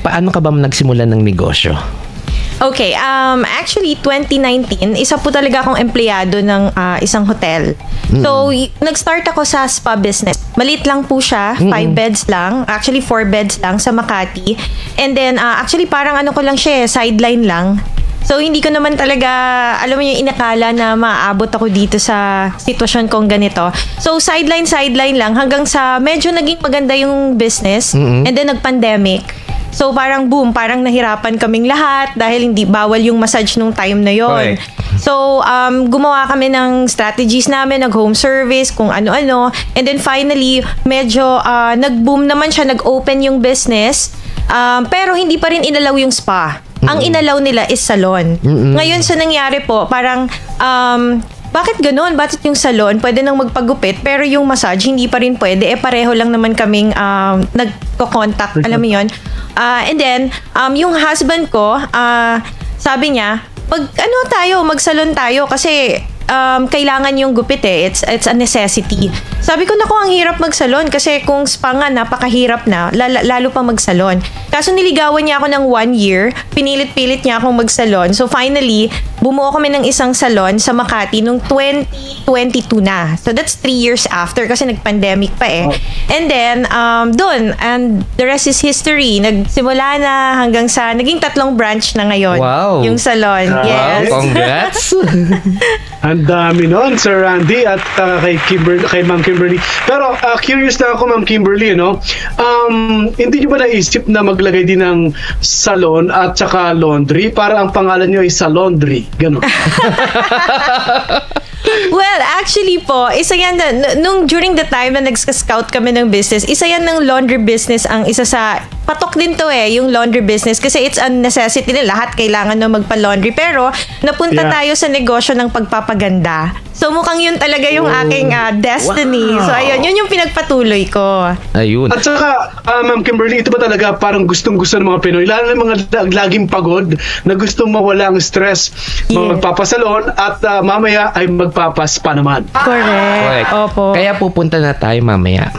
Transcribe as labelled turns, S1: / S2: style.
S1: paano ka ba nagsimula ng negosyo?
S2: Okay, actually 2019, isa po talaga akong empleyado ng isang hotel. So, nag-start ako sa spa business. Maliit lang po siya, 5 beds lang. Actually, 4 beds lang sa Makati. And then, actually parang ano ko lang siya, sideline lang. So, hindi ko naman talaga, alam mo yung inakala na maaabot ako dito sa sitwasyon kong ganito. So, sideline lang hanggang sa medyo naging maganda yung business. And then, nag-pandemic. So, parang boom, parang nahirapan kaming lahat dahil hindi bawal yung massage nung time na yon. So, gumawa kami ng strategies namin, nag-home service, kung ano-ano. And then finally, medyo nag-boom naman siya, nag-open yung business. Pero hindi pa rin inalaw yung spa. Ang inalaw nila is salon. Ngayon sa nangyari po, parang bakit ganun? Bakit yung salon pwede nang magpagupit pero yung massage hindi pa rin pwede? Pareho lang naman kaming nagko-contact, alam mo yun? And then, yung husband ko, sabi niya, mag-salon tayo kasi kailangan yung gupit eh. It's a necessity. Sabi ko, naku, ang hirap magsalon kasi kung spa nga, napakahirap na, lalo pa magsalon. Kaso niligawan niya ako ng 1 year, pinilit-pilit niya akong magsalon. So finally, bumuo kami ng isang salon sa Makati nung 2022 na. So that's 3 years after kasi nag-pandemic pa eh. And then, dun, and the rest is history. Nagsimula na hanggang sa, naging 3 branch na ngayon.
S1: Wow.
S2: Yung salon. Yes.
S1: Wow, congrats!
S3: Ang dami nun, Sir Randy at kay Ma'am Kimberly. Pero curious na ako, Ma'am Kimberly, no? Hindi nyo ba naisip na maglagay din ng salon at saka laundry para ang pangalan nyo ay Salondry? Ganun.
S2: Well, actually po, isa yan during the time na nag-scout kami ng business, isa yan ng laundry business ang isa sa, patok din to eh, yung laundry business kasi it's a necessity na lahat kailangan na magpa-laundry. Pero, napunta tayo sa negosyo ng pagpapaganda. So, mukhang yun talaga yung aking destiny. Wow. So, ayun, yun yung pinagpatuloy ko.
S1: Ayun.
S3: At saka, Ma'am Kimberly, ito ba talaga parang gustong-gusto ng mga Pinoy? Lalo na mga laging pagod na gustong mawala ang stress. Magpapasalon at mamaya ay magpapaspa naman.
S2: Correct. Opo.
S1: Kaya pupunta na tayo mamaya.